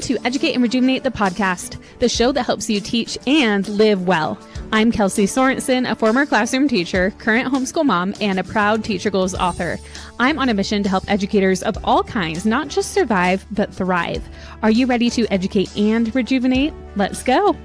to Educate and Rejuvenate, the podcast, the show that helps you teach and live well. I'm Kelsey Sorensen, a former classroom teacher, current homeschool mom, and a proud Teacher Goals author. I'm on a mission to help educators of all kinds not just survive, but thrive. Are you ready to educate and rejuvenate? Let's go.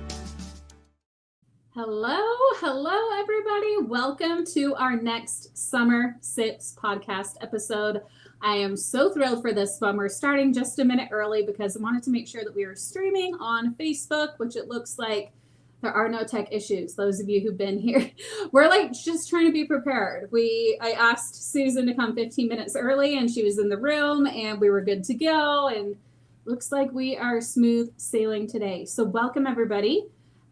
Hello, everybody. Welcome to our next Summer Sips podcast episode. I am so thrilled for this one. We're starting just a minute early because I wanted to make sure that we are streaming on Facebook, which it looks like there are no tech issues. Those of you who've been here, we're like just trying to be prepared. I asked Susan to come 15 minutes early and she was in the room and we were good to go. And looks like we are smooth sailing today. So welcome everybody.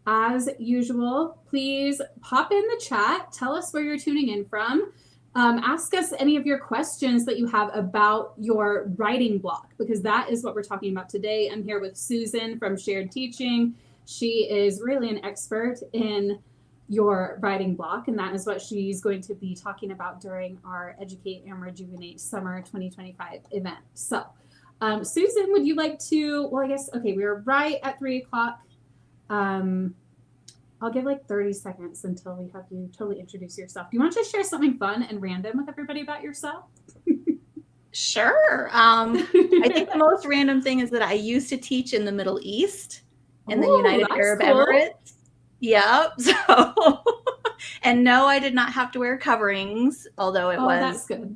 As usual, please pop in the chat. Tell us where you're tuning in from. Ask us any of your questions that you have about your writing block, because that is what we're talking about today. I'm here with Susan from Shared Teaching. She is really an expert in your writing block, and that is what she's going to be talking about during our Educate and Rejuvenate Summer 2025 event. So, Susan, would you like to, we're right at 3 o'clock. I'll give like 30 seconds until we have you totally introduce yourself. Do you want to share something fun and random with everybody about yourself? Sure. I think the most random thing is that I used to teach in the Middle East in the United Arab Emirates. Yep. So, and no, I did not have to wear coverings, although it was. That's good.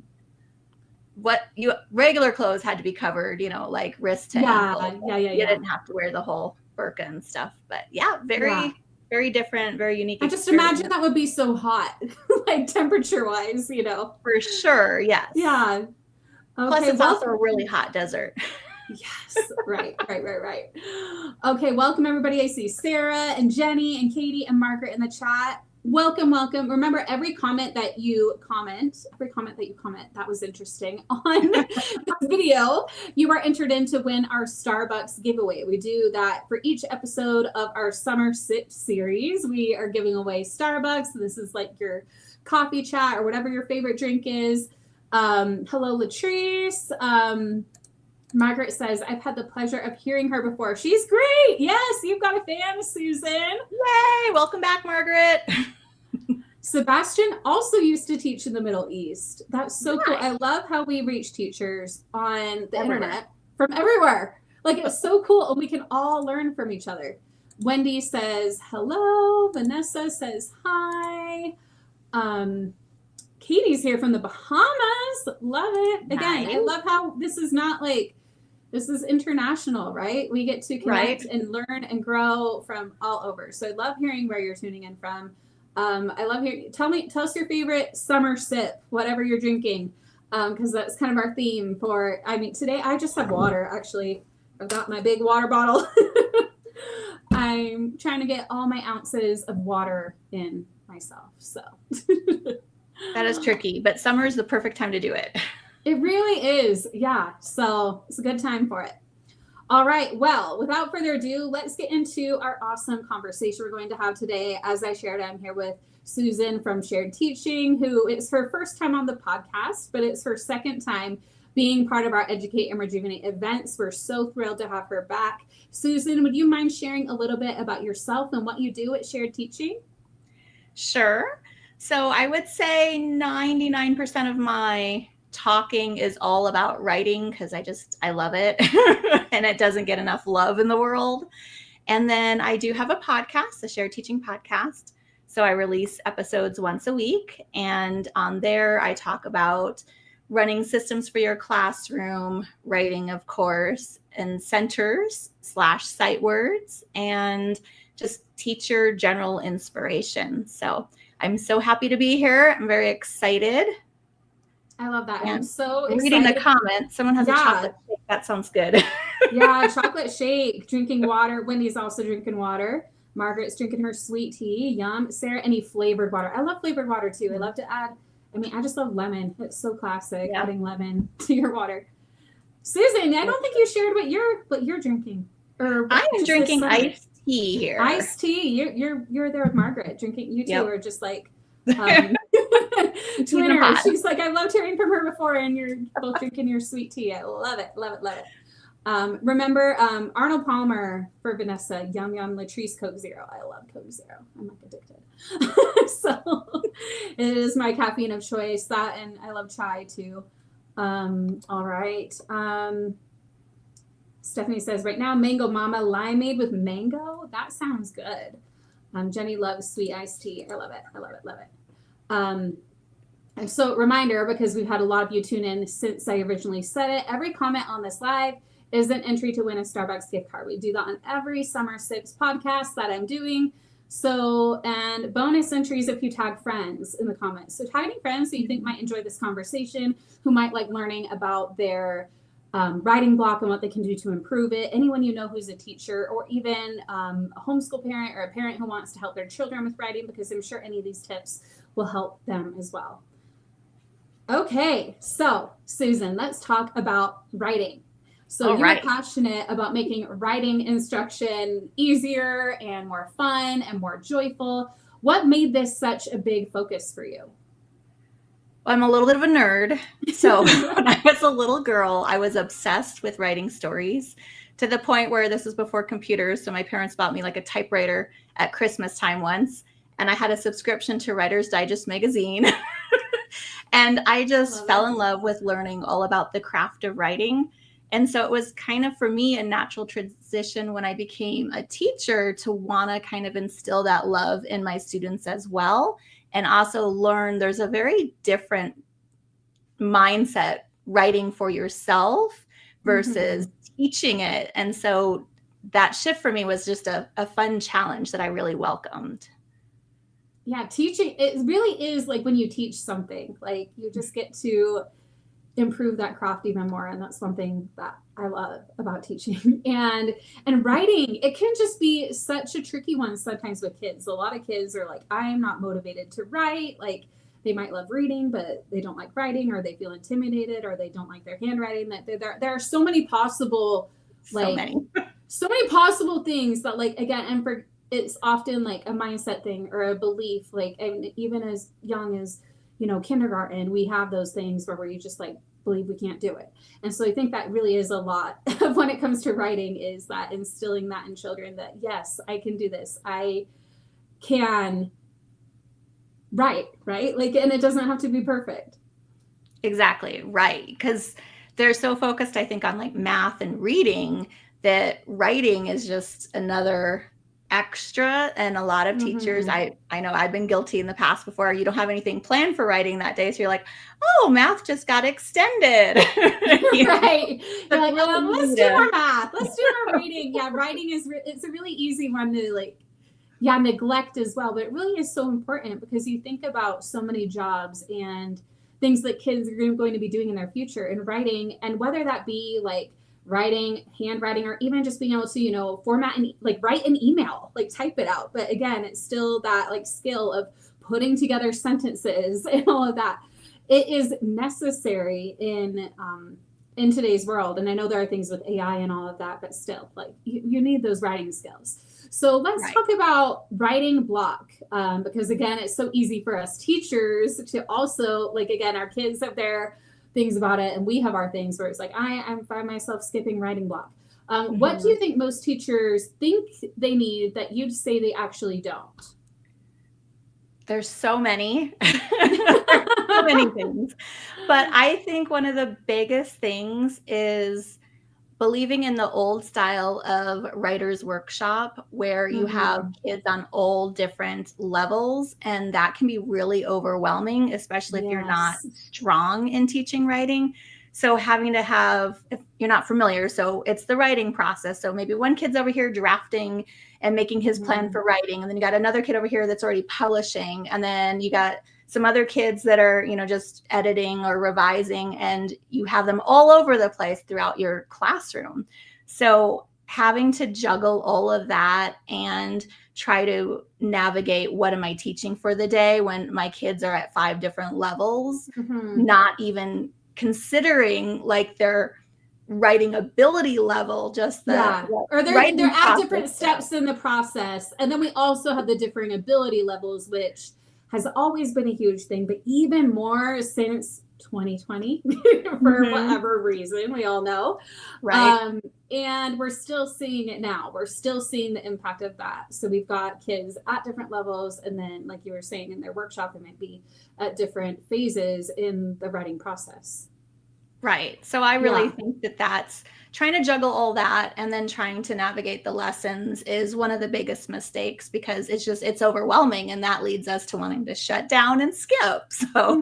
Regular clothes had to be covered, like wrist to ankle. Yeah. You didn't have to wear the whole burqa and stuff, but very different, very unique. I just imagine that would be so hot, like temperature wise, For sure, yes. Yeah. Okay, Plus it's also a really hot desert. Yes, right. Okay, welcome everybody. I see Sarah and Jenny and Katie and Margaret in the chat. Welcome. Remember, every comment that you comment, that was interesting, on this video, you are entered in to win our Starbucks giveaway. We do that for each episode of our Summer Sip series. We are giving away Starbucks. This is like your coffee chat or whatever your favorite drink is. Hello, Latrice. Margaret says, I've had the pleasure of hearing her before. She's great. Yes, you've got a fan, Susan. Yay. Welcome back, Margaret. Sebastian also used to teach in the Middle East. That's so cool. I love how we reach teachers on the internet from everywhere. Like, it's so cool. And we can all learn from each other. Wendy says, hello. Vanessa says, hi. Katie's here from the Bahamas. Love it. Again, nice. I love how this is not like, this is international, right? We get to connect and learn and grow from all over. So I love hearing where you're tuning in from. I love hearing, tell us your favorite summer sip, whatever you're drinking. Because that's kind of our theme for, today I just have water, actually. I've got my big water bottle. I'm trying to get all my ounces of water in myself, so. That is tricky, but summer is the perfect time to do it. It really is. Yeah. So it's a good time for it. All right. Well, without further ado, let's get into our awesome conversation we're going to have today. As I shared, I'm here with Susan from Shared Teaching, who is her first time on the podcast, but it's her second time being part of our Educate and Rejuvenate events. We're so thrilled to have her back. Susan, would you mind sharing a little bit about yourself and what you do at Shared Teaching? Sure. So I would say 99% of my talking is all about writing because I love it and it doesn't get enough love in the world. And then I do have a podcast, a Shared Teaching podcast. So I release episodes once a week. And on there, I talk about running systems for your classroom, writing, of course, and centers / sight words, and just teacher general inspiration. So I'm so happy to be here. I'm very excited. I love that. I'm so excited. Reading the comments. Someone has a chocolate shake. That sounds good. Yeah, chocolate shake. Drinking water. Wendy's also drinking water. Margaret's drinking her sweet tea. Yum. Sarah, any flavored water. I love flavored water too. I love to add, I just love lemon. It's so classic, adding lemon to your water. Susan, I don't think you shared what you're drinking. I am drinking iced tea here. Iced tea. You're there with Margaret drinking. You two are just like twinners. She's like, I loved hearing from her before, and you're both drinking your sweet tea. I love it. Remember Arnold Palmer for Vanessa, Yum Yum Latrice Coke Zero. I love Coke Zero. I'm like addicted. So it is my caffeine of choice. That, and I love chai too. All right. Stephanie says, right now, Mango Mama limeade with mango. That sounds good. Jenny loves sweet iced tea. I love it. I love it. Love it. And so reminder, because we've had a lot of you tune in since I originally said it, every comment on this live is an entry to win a Starbucks gift card. We do that on every Summer Sips podcast that I'm doing. So, and bonus entries if you tag friends in the comments. So tagging friends who you think might enjoy this conversation, who might like learning about their writing block and what they can do to improve it. Anyone you know who's a teacher, or even a homeschool parent or a parent who wants to help their children with writing, because I'm sure any of these tips will help them as well. Okay, so Susan, let's talk about writing. So you're passionate about making writing instruction easier and more fun and more joyful. What made this such a big focus for you? I'm a little bit of a nerd. So when I was a little girl, I was obsessed with writing stories, to the point where this was before computers. So my parents bought me like a typewriter at Christmas time once, and I had a subscription to Writer's Digest magazine. And I just fell in love with learning all about the craft of writing. And so it was kind of, for me, a natural transition when I became a teacher to want to kind of instill that love in my students as well. And also learn there's a very different mindset writing for yourself versus teaching it. And so that shift for me was just a fun challenge that I really welcomed. Yeah, teaching, it really is like when you teach something, like you just get to improve that craft even more. And that's one thing that I love about teaching. And writing, it can just be such a tricky one sometimes with kids. A lot of kids are like, I'm not motivated to write. Like, they might love reading, but they don't like writing, or they feel intimidated, or they don't like their handwriting. That there are so many possible, so many possible things that, like, again, and for, it's often like a mindset thing or a belief, like, and even as young as, you know, kindergarten, we have those things where you just like believe we can't do it. And so I think that really is a lot of when it comes to writing, is that instilling that in children that, yes, I can do this. I can write, right? Like, and it doesn't have to be perfect. Exactly. Right. Because they're so focused, I think, on like math and reading, that writing is just another extra. And a lot of teachers, I know I've been guilty in the past before, you don't have anything planned for writing that day, so you're like, oh, math just got extended. Right. You're like, let's do more math, let's do more reading. Yeah, writing is it's a really easy one to like, yeah, neglect as well, but it really is so important, because you think about so many jobs and things that kids are going to be doing in their future, and writing, and whether that be like writing, handwriting, or even just being able to, you know, format and like write an email, like type it out. But again, it's still that like skill of putting together sentences and all of that. It is necessary in today's world. And I know there are things with AI and all of that, but still, like you need those writing skills. So let's talk about writing block, because again, it's so easy for us teachers to also, like, again, our kids have their things about it, and we have our things where it's like, I find myself skipping writing block. What do you think most teachers think they need that you'd say they actually don't? There's so many, so many things. But I think one of the biggest things is believing in the old style of writer's workshop, where you have kids on all different levels, and that can be really overwhelming, especially if you're not strong in teaching writing. So having to have, if you're not familiar, so it's the writing process. So maybe one kid's over here drafting and making his plan for writing, and then you got another kid over here that's already publishing, and then you got some other kids that are, you know, just editing or revising, and you have them all over the place throughout your classroom. So having to juggle all of that and try to navigate, what am I teaching for the day when my kids are at 5 different levels, not even considering like their writing ability level, just the or they're at different steps in the process. And then we also have the differing ability levels, which has always been a huge thing, but even more since 2020 for whatever reason, we all know. Right. And we're still seeing it now. We're still seeing the impact of that. So we've got kids at different levels. And then, like you were saying, in their workshop, they might be at different phases in the writing process. Right. So I really think that that's trying to juggle all that and then trying to navigate the lessons is one of the biggest mistakes because it's overwhelming and that leads us to wanting to shut down and skip. So,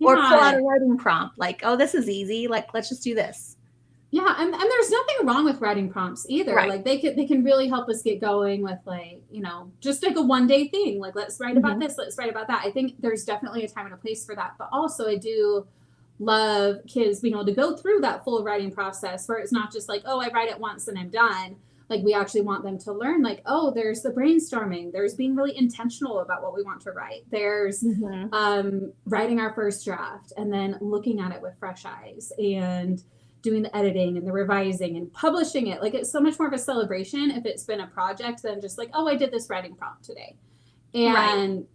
or pull out a writing prompt like, oh, this is easy. Like, let's just do this. Yeah. And there's nothing wrong with writing prompts either. Right. Like they can really help us get going with like, just like a one-day thing. Like, let's write about this, let's write about that. I think there's definitely a time and a place for that. But also I do love kids being able to go through that full writing process where it's not just like, oh, I write it once and I'm done. Like we actually want them to learn like, oh, there's the brainstorming, there's being really intentional about what we want to write, there's writing our first draft and then looking at it with fresh eyes and doing the editing and the revising and publishing it. Like it's so much more of a celebration if it's been a project than just like, oh, I did this writing prompt today. And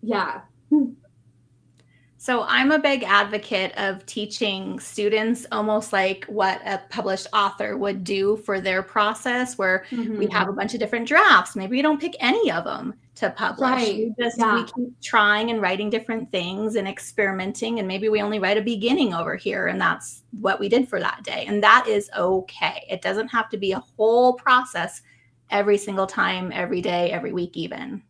So I'm a big advocate of teaching students almost like what a published author would do for their process, where we have a bunch of different drafts. Maybe we don't pick any of them to publish. We keep trying and writing different things and experimenting. And maybe we only write a beginning over here. And that's what we did for that day. And that is okay. It doesn't have to be a whole process every single time, every day, every week even.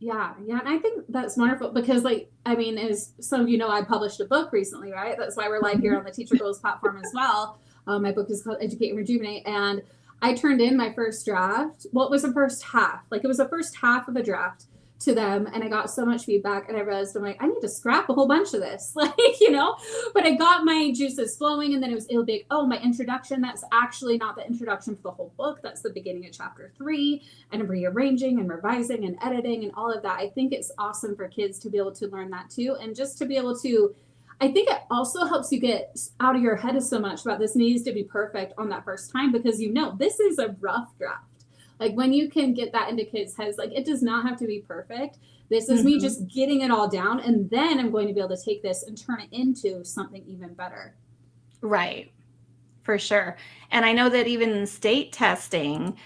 Yeah. And I think that's wonderful because as some of you know, I published a book recently, right? That's why we're live here on the Teacher Goals platform as well. My book is called Educate Rejuvenate. And I turned in my first draft. Well, it was the first half. Like it was the first half of a draft to them. And I got so much feedback and I realized I'm like, I need to scrap a whole bunch of this, but I got my juices flowing and then it'll be like, oh, my introduction, that's actually not the introduction for the whole book. That's the beginning of chapter 3 and rearranging and revising and editing and all of that. I think it's awesome for kids to be able to learn that too. And just to be able to, I think it also helps you get out of your head so much about this needs to be perfect on that first time because this is a rough draft. Like when you can get that into kids' heads, like it does not have to be perfect. This is me just getting it all down. And then I'm going to be able to take this and turn it into something even better. Right. For sure. And I know that even in state testing,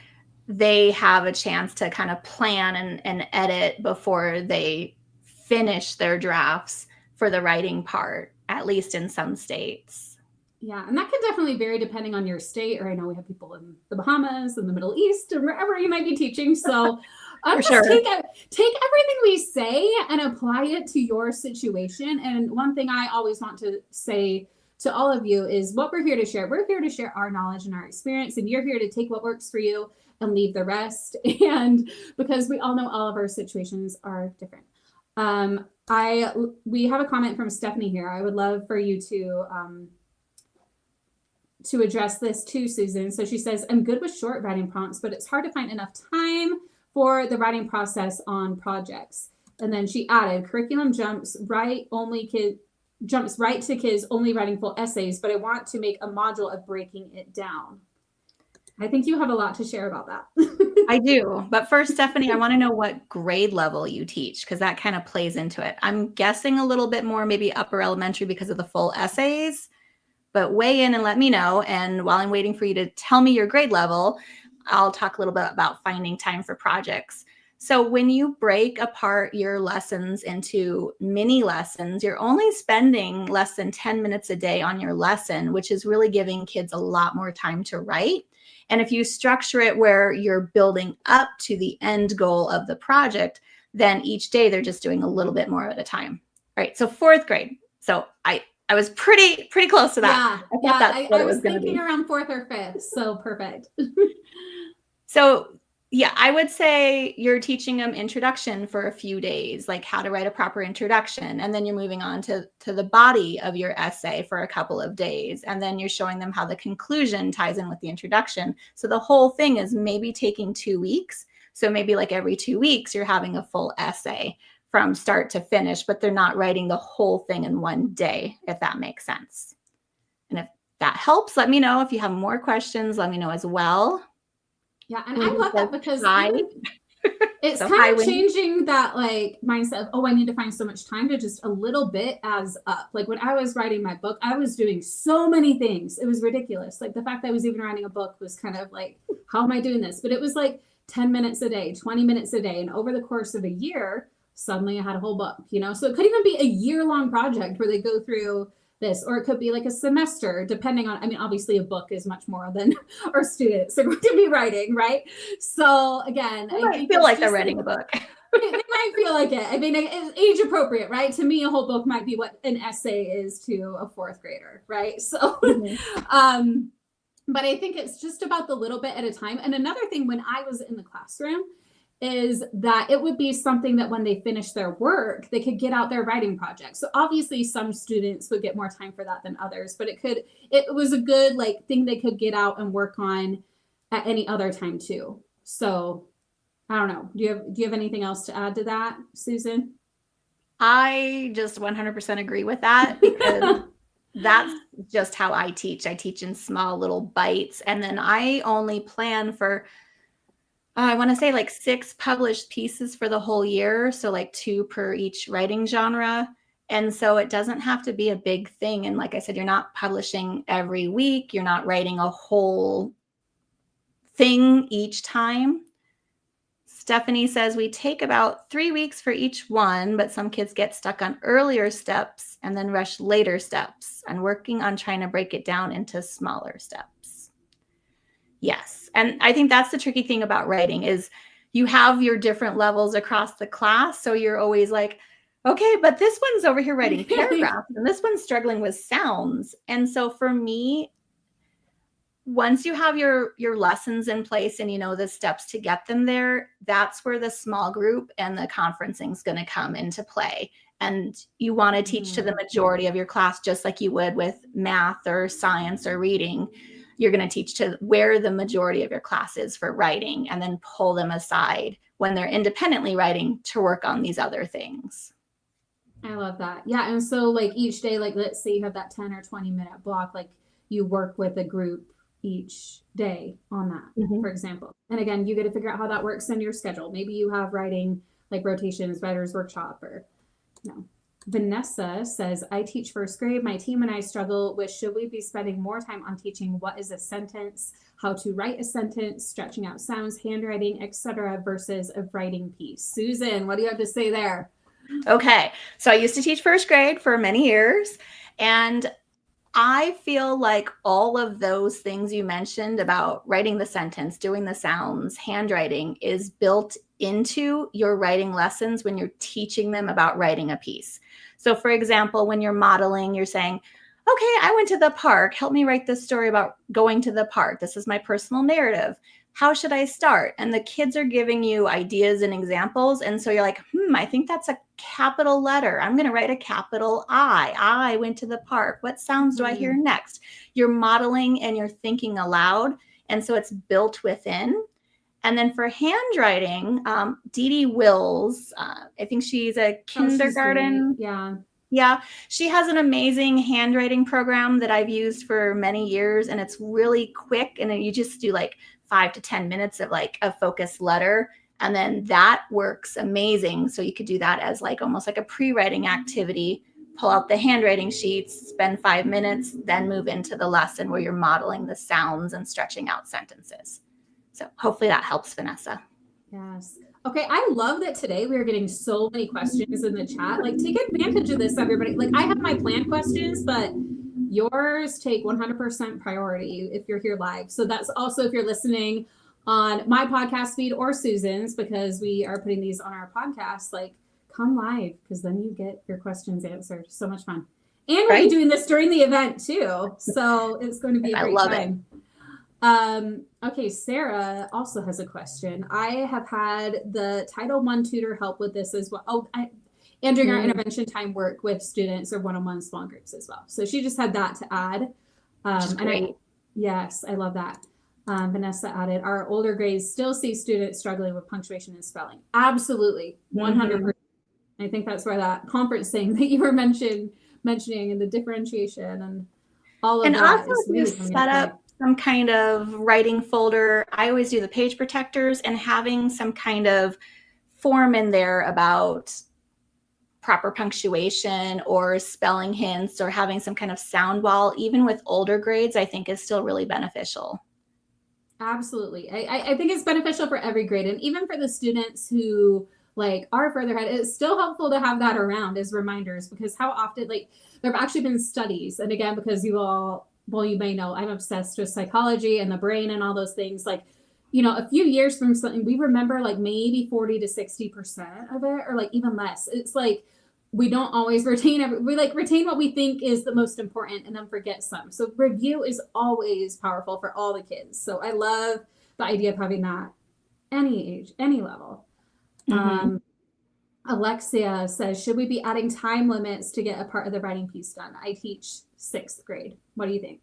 they have a chance to kind of plan and edit before they finish their drafts for the writing part, at least in some states. Yeah, and that can definitely vary depending on your state, or I know we have people in the Bahamas and the Middle East and wherever you might be teaching. So take everything we say and apply it to your situation. And one thing I always want to say to all of you is what we're here to share. We're here to share our knowledge and our experience, and you're here to take what works for you and leave the rest. And because we all know all of our situations are different. We have a comment from Stephanie here. I would love for you to address this too, Susan. So she says, I'm good with short writing prompts, but it's hard to find enough time for the writing process on projects. And then she added, curriculum jumps right to kids only writing full essays, but I want to make a module of breaking it down. I think you have a lot to share about that. I do. But first, Stephanie, I want to know what grade level you teach, because that kind of plays into it. I'm guessing a little bit more, maybe upper elementary because of the full essays. But weigh in and let me know. And while I'm waiting for you to tell me your grade level, I'll talk a little bit about finding time for projects. So when you break apart your lessons into mini lessons, you're only spending less than 10 minutes a day on your lesson, which is really giving kids a lot more time to write. And if you structure it where you're building up to the end goal of the project, then each day they're just doing a little bit more at a time. All right. So 4th grade. So I was pretty close to that. I was thinking around 4th or 5th. So perfect. So yeah, I would say you're teaching them introduction for a few days, like how to write a proper introduction. And then you're moving on to the body of your essay for a couple of days. And then you're showing them how the conclusion ties in with the introduction. So the whole thing is maybe taking 2 weeks. So maybe like every 2 weeks, you're having a full essay from start to finish, but they're not writing the whole thing in one day, if that makes sense. And if that helps, let me know. If you have more questions, let me know as well. Yeah, and I love that because It's So kind of changing that like mindset of, oh, I need to find so much time, to just a little bit adds up. Like when I was writing my book, I was doing so many things. It was ridiculous. Like the fact that I was even writing a book was kind of like, how am I doing this? But it was like 10 minutes a day, 20 minutes a day. And over the course of a year, suddenly I had a whole book, you know? So it could even be a year-long project where they go through this, or it could be like a semester, depending on, I mean, obviously a book is much more than our students are going to be writing, right? So again, I feel like they're writing a book. They might feel like it. I mean, it's age appropriate, right? To me, a whole book might be what an essay is to a fourth grader, right? So, but I think it's just about the little bit at a time. And another thing, when I was in the classroom, is that it would be something that when they finish their work, they could get out their writing project. So obviously some students would get more time for that than others, but it was a good like thing they could get out and work on at any other time too. So I don't know. Do you have anything else to add to that, Susan? I just 100% agree with that, because that's just how I teach. I teach in small little bites, and then I only plan for I want to say like 6 published pieces for the whole year. So like 2 per each writing genre. And so it doesn't have to be a big thing. And like I said, you're not publishing every week. You're not writing a whole thing each time. Stephanie says we take about 3 weeks for each one, but some kids get stuck on earlier steps and then rush later steps, and working on trying to break it down into smaller steps. Yes. And I think that's the tricky thing about writing is you have your different levels across the class. So you're always like, okay, but this one's over here writing paragraphs and this one's struggling with sounds. And so for me, once you have your lessons in place and you know the steps to get them there, that's where the small group and the conferencing is going to come into play. And you want to teach to the majority of your class, just like you would with math or science or reading. You're going to teach to where the majority of your class is for writing, and then pull them aside when they're independently writing to work on these other things. I love that. Yeah. And so like each day, like let's say you have that 10 or 20-minute block, like you work with a group each day on that, for example. And again, you get to figure out how that works in your schedule. Maybe you have writing like rotations, writer's workshop, or Vanessa says, I teach first grade. My team and I struggle with, should we be spending more time on teaching what is a sentence, how to write a sentence, stretching out sounds, handwriting, etc., versus a writing piece? Susan, what do you have to say there? Okay. So I used to teach first grade for many years, and I feel like all of those things you mentioned about writing the sentence, doing the sounds, handwriting is built into your writing lessons when you're teaching them about writing a piece. So for example, when you're modeling, you're saying, okay, I went to the park. Help me write this story about going to the park. This is my personal narrative. How should I start? And the kids are giving you ideas and examples. And so you're like, I think that's a capital letter. I'm going to write a capital I. I went to the park. What sounds do I hear next? You're modeling and you're thinking aloud. And so it's built within. And then for handwriting, Dee Dee Wills, I think she's a kindergarten. Yeah. She has an amazing handwriting program that I've used for many years. And it's really quick. And you just do like 5 to 10 minutes of like a focused letter. And then that works amazing. So you could do that as like almost like a pre-writing activity, pull out the handwriting sheets, spend 5 minutes, then move into the lesson where you're modeling the sounds and stretching out sentences. So hopefully that helps, Vanessa. Yes. Okay. I love that today we are getting so many questions in the chat. Like take advantage of this, everybody. Like I have my planned questions, but yours take 100% priority if you're here live. So that's also if you're listening on my podcast feed or Susan's, because we are putting these on our podcast, like come live, because then you get your questions answered. So much fun. And we'll be doing this during the event too. So it's going to be a great time. Okay, Sarah also has a question. I have had the Title I tutor help with this as well. And during our intervention time work with students or one-on-one small groups as well. So she just had that to add. Yes, I love that. Vanessa added, our older grades still see students struggling with punctuation and spelling. Absolutely, 100%. I think that's where that conference thing that you were mentioning and the differentiation and all of that is really set up some kind of writing folder. I always do the page protectors, and having some kind of form in there about proper punctuation or spelling hints or having some kind of sound wall, even with older grades, I think is still really beneficial. Absolutely. I think it's beneficial for every grade. And even for the students who like are further ahead, it's still helpful to have that around as reminders, because how often, like, there have actually been studies. And again, because you all, well, you may know, I'm obsessed with psychology and the brain and all those things. Like, a few years from something, we remember like maybe 40 to 60% of it, or like even less. It's like, we don't always retain we like retain what we think is the most important and then forget some. So review is always powerful for all the kids. So I love the idea of having that any age, any level. Alexia says, should we be adding time limits to get a part of the writing piece done? I teach 6th grade. What do you think?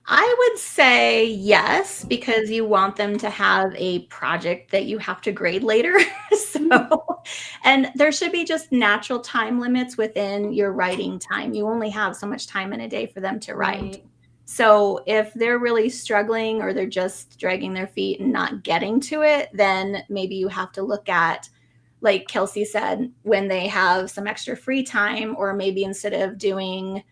I would say yes, because you want them to have a project that you have to grade later. And there should be just natural time limits within your writing time. You only have so much time in a day for them to write. Right. So if they're really struggling or they're just dragging their feet and not getting to it, then maybe you have to look at, like Kelsey said, when they have some extra free time, or maybe instead of doing,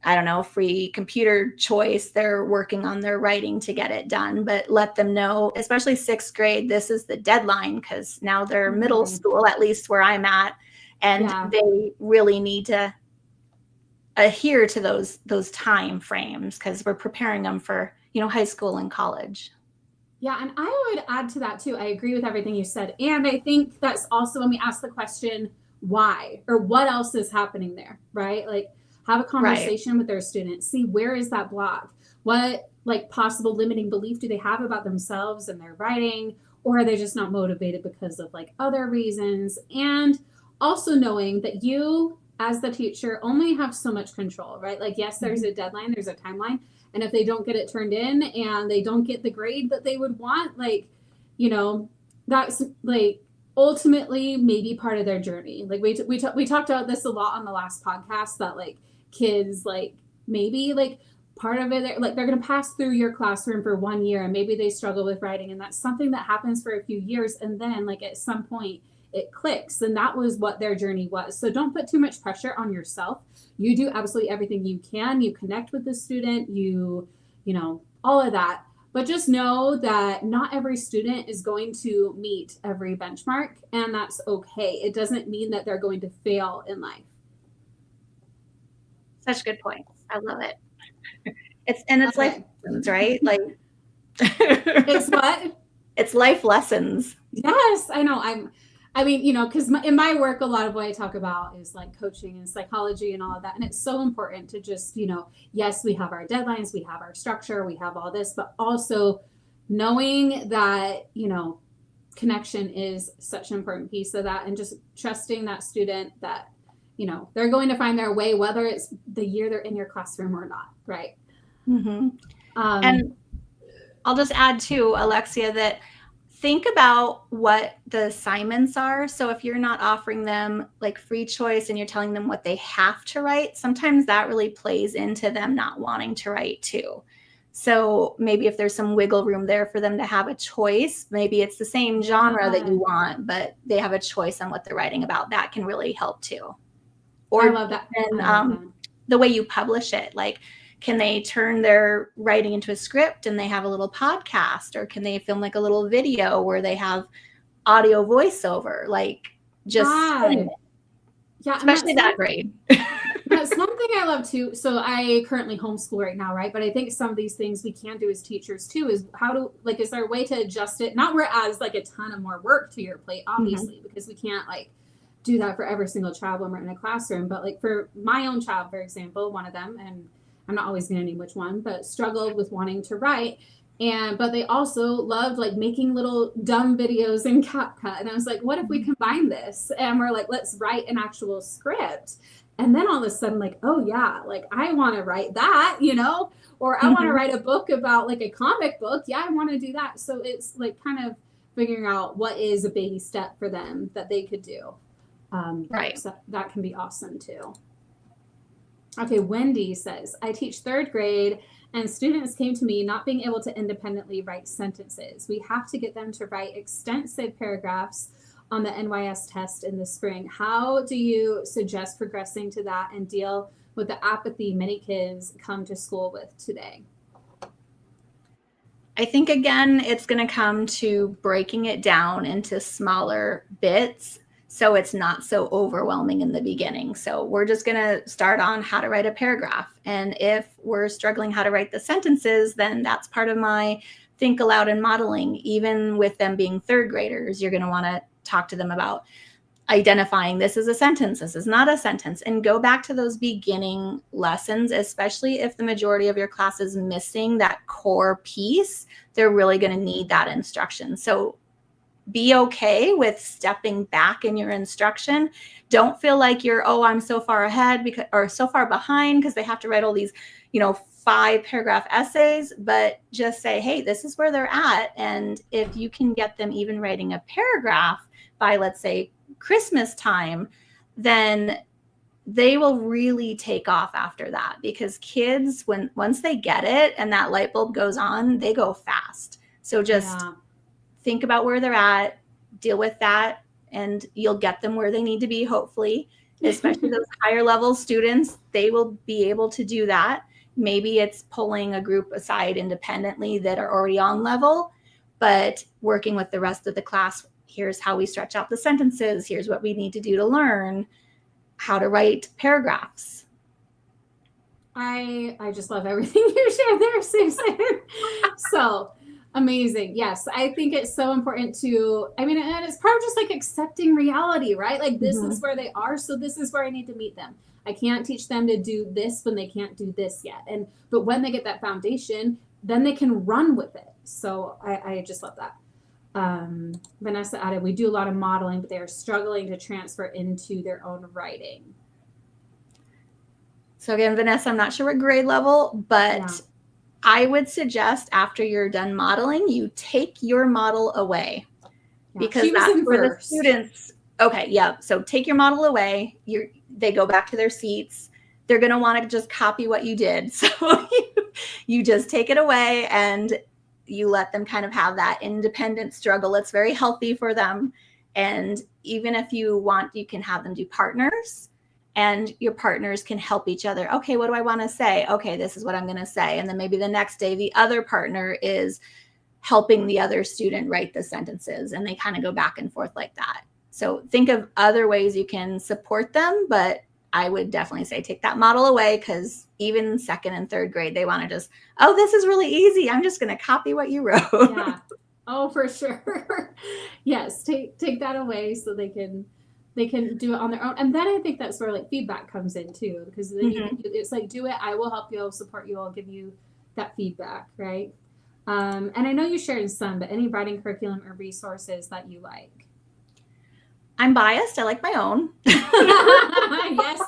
I don't know, free computer choice, they're working on their writing to get it done. But let them know, especially 6th grade, this is the deadline, because now they're middle school, at least where I'm at, and they really need to adhere to those time frames, because we're preparing them for, high school and college. Yeah, and I would add to that too. I agree with everything you said. And I think that's also when we ask the question, why, or what else is happening there, right? Like, have a conversation with their students, see where is that block? What like possible limiting belief do they have about themselves and their writing? Or are they just not motivated because of like other reasons? And also knowing that you as the teacher only have so much control, right? Like, yes, there's a deadline, there's a timeline. And if they don't get it turned in and they don't get the grade that they would want, like, that's like ultimately maybe part of their journey. Like we talked about this a lot on the last podcast, that like kids, like maybe like part of it, like they're going to pass through your classroom for 1 year and maybe they struggle with writing, and that's something that happens for a few years, and then like at some point it clicks, and that was what their journey was. So don't put too much pressure on yourself. You do absolutely everything you can. You connect with the student, all of that. But just know that not every student is going to meet every benchmark, and that's okay. It doesn't mean that they're going to fail in life. Such good points. I love it. It's life lessons, right? Like, it's what? It's life lessons. Yes, I know. Because in my work, a lot of what I talk about is like coaching and psychology and all of that. And it's so important to just, yes, we have our deadlines, we have our structure, we have all this, but also knowing that, connection is such an important piece of that, and just trusting that student that, they're going to find their way, whether it's the year they're in your classroom or not. Right. And I'll just add too, Alexia, that think about what the assignments are. So if you're not offering them like free choice and you're telling them what they have to write, sometimes that really plays into them not wanting to write too. So maybe if there's some wiggle room there for them to have a choice, maybe it's the same genre that you want, but they have a choice on what they're writing about, that can really help too. Or I love that. And the way you publish it, like, can they turn their writing into a script and they have a little podcast, or can they film like a little video where they have audio voiceover, like just especially that grade. That's one thing I love too. So I currently homeschool right now, right? But I think some of these things we can do as teachers too is is there a way to adjust it? Not where it adds like a ton of more work to your plate, obviously, because we can't like do that for every single child when we're in a classroom. But like for my own child, for example, one of them, and I'm not always going to name which one, but struggled with wanting to write. But they also loved like making little dumb videos in CapCut. And I was like, what if we combine this? And we're like, let's write an actual script. And then all of a sudden, like, oh yeah, like I want to write that, or I want to write a book about like a comic book. Yeah, I want to do that. So it's like kind of figuring out what is a baby step for them that they could do. Right. So that can be awesome too. Okay, Wendy says, I teach 3rd grade and students came to me not being able to independently write sentences. We have to get them to write extensive paragraphs on the NYS test in the spring. How do you suggest progressing to that and deal with the apathy many kids come to school with today? I think, again, it's going to come to breaking it down into smaller bits so it's not so overwhelming in the beginning. So we're just going to start on how to write a paragraph. And if we're struggling how to write the sentences, then that's part of my think aloud and modeling. Even with them being third graders, you're going to want to talk to them about identifying this is a sentence, this is not a sentence, and go back to those beginning lessons, especially if the majority of your class is missing that core piece. They're really going to need that instruction. So be okay with stepping back in your instruction. Don't feel like you're, oh, I'm so far ahead because, or so far behind because they have to write all these, 5-paragraph essays, but just say, hey, this is where they're at. And if you can get them even writing a paragraph by, let's say, Christmas time, then they will really take off after that, because kids, once they get it and that light bulb goes on, they go fast. So just think about where they're at, deal with that, and you'll get them where they need to be, hopefully. Especially those higher level students, they will be able to do that. Maybe it's pulling a group aside independently that are already on level, but working with the rest of the class. Here's how we stretch out the sentences. Here's what we need to do to learn how to write paragraphs. I just love everything you shared there, Susan. So amazing. Yes, I think it's so important to, and it's part of just like accepting reality, right? Like this is where they are, so this is where I need to meet them. I can't teach them to do this when they can't do this yet. But when they get that foundation, then they can run with it. So I just love that. Vanessa added, we do a lot of modeling, but they are struggling to transfer into their own writing. So again, Vanessa, I'm not sure what grade level, but I would suggest after you're done modeling, you take your model away, because that's where the students, so take your model away. They go back to their seats. They're going to want to just copy what you did. So you just take it away and you let them kind of have that independent struggle. It's very healthy for them. And even if you want, you can have them do partners, and your partners can help each other. Okay, what do I want to say? Okay, this is what I'm going to say. And then maybe the next day, the other partner is helping the other student write the sentences, and they kind of go back and forth like that. So think of other ways you can support them, but I would definitely say take that model away, because even second and third grade, they want to just, oh, this is really easy. I'm just going to copy what you wrote. Yeah. Oh, for sure. Yes. Take that away so they can do it on their own. And then I think that's where like feedback comes in too, because then it's like, do it. I will help you. I'll support you. I'll give you that feedback. Right. And I know you shared some, but any writing curriculum or resources that you like? I'm biased. I like my own. Yes.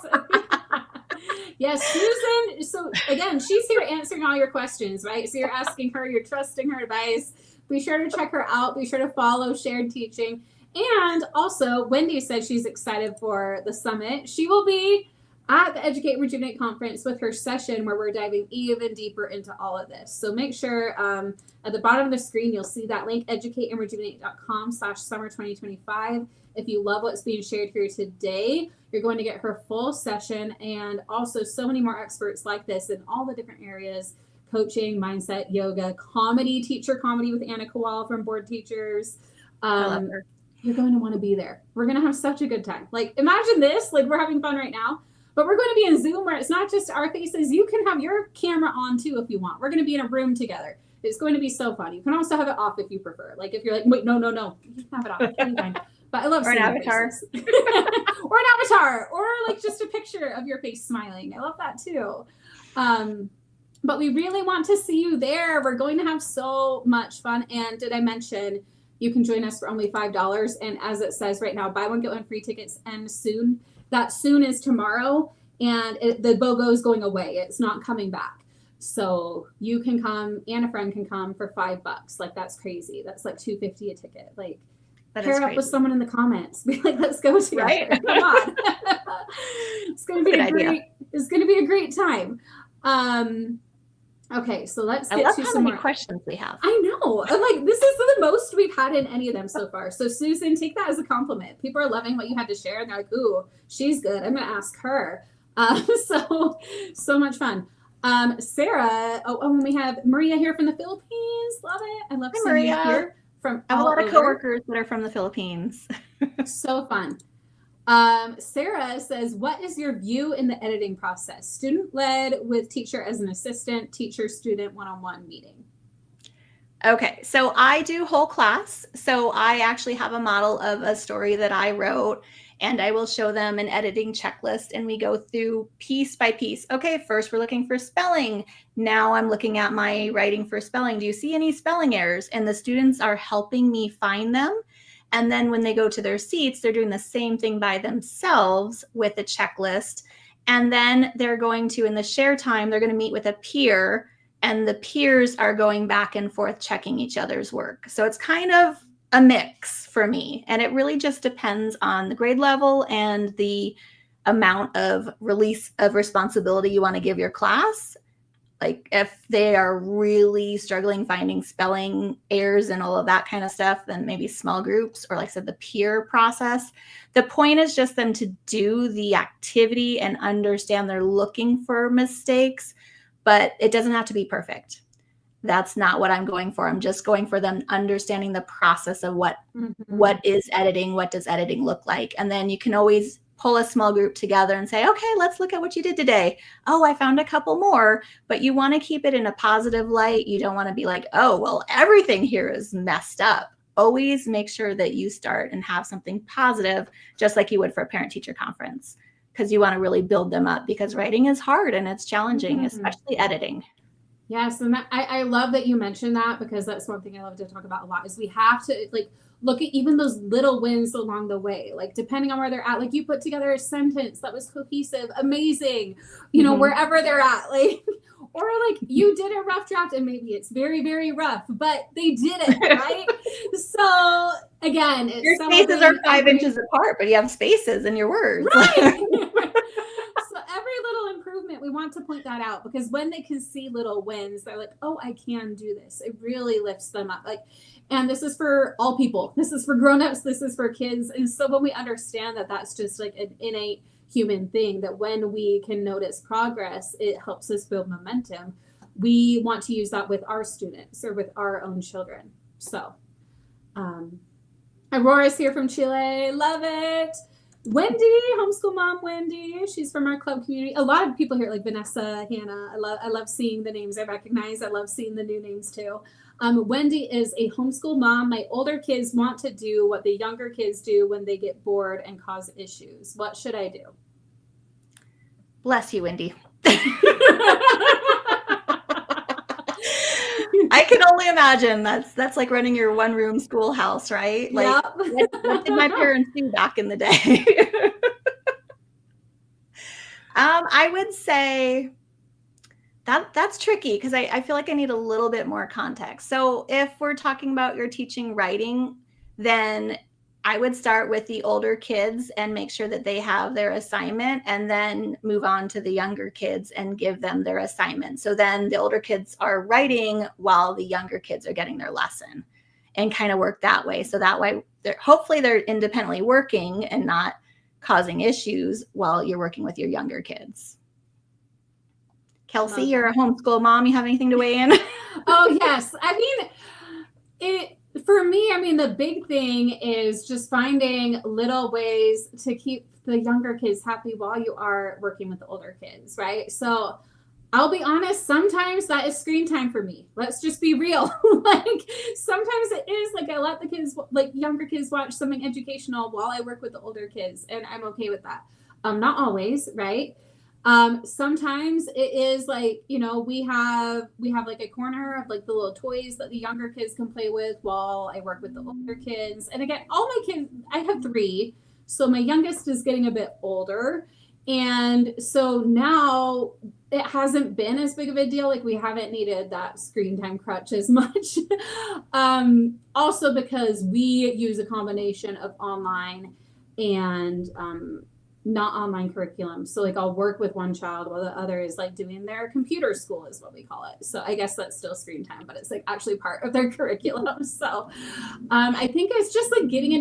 Yes, Susan. So again, she's here answering all your questions, right? So you're asking her, you're trusting her advice. Be sure to check her out. Be sure to follow Shared Teaching. And also, Wendy said she's excited for the summit. She will be at the Educate Rejuvenate conference with her session where we're diving even deeper into all of this. So make sure at the bottom of the screen, you'll see that link, educateandrejuvenate.com/summer2025. If you love what's being shared here today, you're going to get her full session, and also so many more experts like this in all the different areas: coaching, mindset, yoga, comedy, teacher comedy with Anna Kowal from Board Teachers. I love her. You're going to want to be there. We're going to have such a good time. Like, imagine this, like we're having fun right now, but we're going to be in Zoom where it's not just our faces. You can have your camera on too if you want. We're going to be in a room together. It's going to be so fun. You can also have it off if you prefer. Like if you're like, wait, no, you can have it off. Fine. But I love seeing your faces. Or an avatar, or like just a picture of your face smiling. I love that too. But we really want to see you there. We're going to have so much fun. And did I mention you can join us for only $5? And as it says right now, buy one, get one free tickets end soon. That soon is tomorrow. And the BOGO is going away. It's not coming back. So you can come, and a friend can come for $5. Like, that's crazy. That's like $2.50 a ticket. Like, pair up with someone in the comments. Be like, let's go together. Right? Come on. It's going to be a great time. Okay, so let's I get love to how some many more. questions we have. I know. I'm like, this is the most we've had in any of them so far. So Susan, take that as a compliment. People are loving what you had to share, and they're like, "Ooh, she's good. I'm gonna ask her." So much fun. Sarah. And we have Maria here from the Philippines. Love it. I love Hi, seeing you Maria. here from I have a all lot of over. coworkers that are from the Philippines. So fun. Sarah says, what is your view in the editing process? Student-led with teacher as an assistant, teacher-student one-on-one meeting. Okay, so I do whole class. So I actually have a model of a story that I wrote, and I will show them an editing checklist, and we go through piece by piece. Okay, first we're looking for spelling. Now I'm looking at my writing for spelling. Do you see any spelling errors? And the students are helping me find them. And then when they go to their seats, they're doing the same thing by themselves with a checklist. And then they're going to, in the share time, they're going to meet with a peer, and the peers are going back and forth checking each other's work. So it's kind of a mix for me. And it really just depends on the grade level and the amount of release of responsibility you want to give your class. Like if they are really struggling finding spelling errors and all of that kind of stuff, then maybe small groups, or like I said, the peer process. The point is just them to do the activity and understand they're looking for mistakes, but it doesn't have to be perfect. That's not what I'm going for. I'm just going for them understanding the process of what is editing, what does editing look like. And then you can always pull a small group together and say, okay, let's look at what you did today. Oh, I found a couple more, but you want to keep it in a positive light. You don't want to be like, oh, well, everything here is messed up. Always make sure that you start and have something positive, just like you would for a parent-teacher conference, because you want to really build them up, because writing is hard and it's challenging, especially editing. Yes, and I love that you mentioned that, because that's one thing I love to talk about a lot is we have to like look at even those little wins along the way, like depending on where they're at. Like you put together a sentence that was cohesive, amazing, wherever they're at, like, or like you did a rough draft and maybe it's very, very rough, but they did it, right? So again, your spaces are 5 inches apart, but you have spaces in your words. Right. So every little improvement, we want to point that out, because when they can see little wins, they're like, oh, I can do this. It really lifts them up. Like, and this is for all people. This is for grownups. This is for kids. And so when we understand that that's just like an innate human thing, that when we can notice progress, it helps us build momentum. We want to use that with our students or with our own children. So Aurora's here from Chile. Love it. Wendy, homeschool mom Wendy. She's from our club community. A lot of people here, like Vanessa, Hannah. I love seeing the names I recognize. I love seeing the new names too. Wendy is a homeschool mom. My older kids want to do what the younger kids do when they get bored and cause issues. What should I do? Bless you, Wendy. I can only imagine that's like running your one-room schoolhouse, right? Like, yep. What did my parents do back in the day? I would say that's tricky, because I feel like I need a little bit more context. So if we're talking about you're teaching writing, then I would start with the older kids and make sure that they have their assignment, and then move on to the younger kids and give them their assignment. So then the older kids are writing while the younger kids are getting their lesson, and kind of work that way. So that way, hopefully they're independently working and not causing issues while you're working with your younger kids. Kelsey, you're a homeschool mom. You have anything to weigh in? Oh, yes. I mean, for me, the big thing is just finding little ways to keep the younger kids happy while you are working with the older kids, right? So I'll be honest, sometimes that is screen time for me. Let's just be real. Like sometimes it is like I let the kids, like younger kids, watch something educational while I work with the older kids, and I'm okay with that. Not always, right? Sometimes it is like, we have like a corner of like the little toys that the younger kids can play with while I work with the older kids. And again, all my kids, I have 3. So my youngest is getting a bit older. And so now it hasn't been as big of a deal. Like we haven't needed that screen time crutch as much. Also because we use a combination of online and not online curriculum. So like I'll work with one child while the other is like doing their computer school is what we call it. So I guess that's still screen time, but it's like actually part of their curriculum. So I think it's just like getting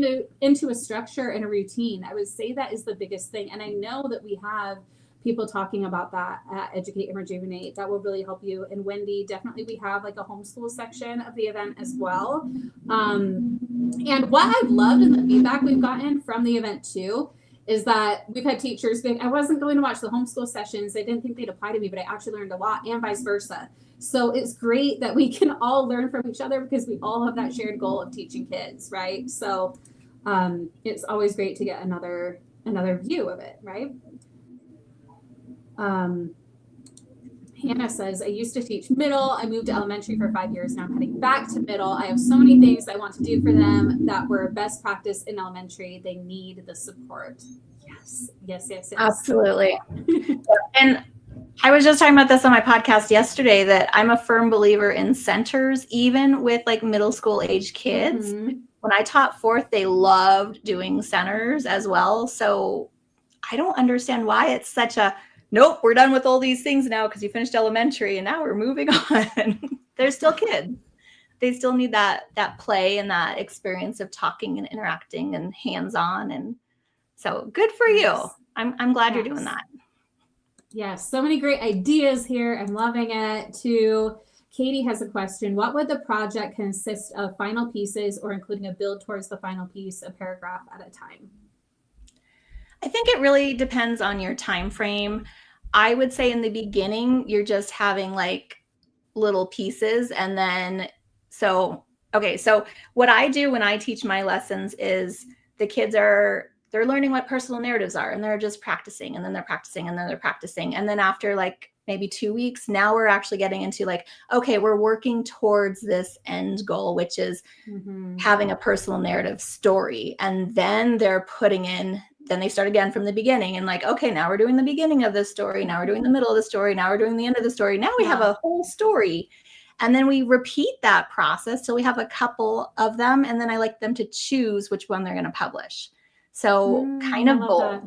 into a structure and a routine. I would say that is the biggest thing. And I know that we have people talking about that at Educate and Rejuvenate. That will really help you. And Wendy, definitely we have like a homeschool section of the event as well. And what I've loved in the feedback we've gotten from the event too is that we've had teachers being, I wasn't going to watch the homeschool sessions. I didn't think they'd apply to me, but I actually learned a lot, and vice versa. So it's great that we can all learn from each other because we all have that shared goal of teaching kids, right? So it's always great to get another view of it, right? Hannah says, I used to teach middle. I moved to elementary for 5 years. Now I'm heading back to middle. I have so many things I want to do for them that were best practice in elementary. They need the support. Yes. Absolutely. And I was just talking about this on my podcast yesterday, that I'm a firm believer in centers, even with like middle school age kids. Mm-hmm. When I taught fourth, they loved doing centers as well. So I don't understand why it's such a, nope, we're done with all these things now because you finished elementary and now we're moving on. They're still kids. They still need that play and that experience of talking and interacting and hands-on. And so good for you. I'm glad you're doing that. Yes, so many great ideas here. I'm loving it too. Katie has a question. What would the project consist of? Final pieces or including a build towards the final piece, a paragraph at a time? I think it really depends on your time frame. I would say in the beginning, you're just having like little pieces. And then, so what I do when I teach my lessons is the kids they're learning what personal narratives are, and they're just practicing, and then they're practicing, and then they're practicing. And then after like maybe 2 weeks, now we're actually getting into like, okay, we're working towards this end goal, which is having a personal narrative story. And then they're putting in, then they start again from the beginning and like, okay, now we're doing the beginning of the story. Now we're doing the middle of the story. Now we're doing the end of the story. Now we have a whole story. And then we repeat that process till we have a couple of them. And then I like them to choose which one they're going to publish. So kind of both.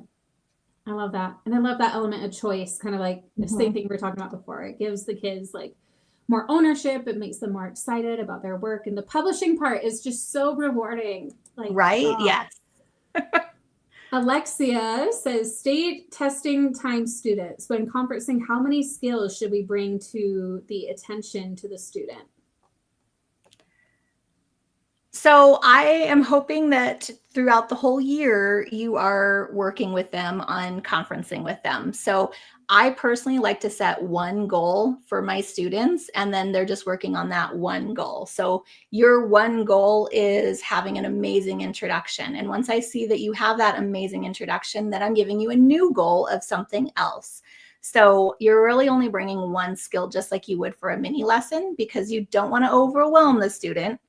I love that. And I love that element of choice, kind of like the same thing we were talking about before. It gives the kids like more ownership. It makes them more excited about their work. And the publishing part is just so rewarding. Like, right? Yes. Alexia says, state testing time students. When conferencing, how many skills should we bring to the attention to the student? So I am hoping that throughout the whole year, you are working with them on conferencing with them. So I personally like to set one goal for my students, and then they're just working on that one goal. So your one goal is having an amazing introduction. And once I see that you have that amazing introduction, then I'm giving you a new goal of something else. So you're really only bringing one skill, just like you would for a mini lesson, because you don't want to overwhelm the student.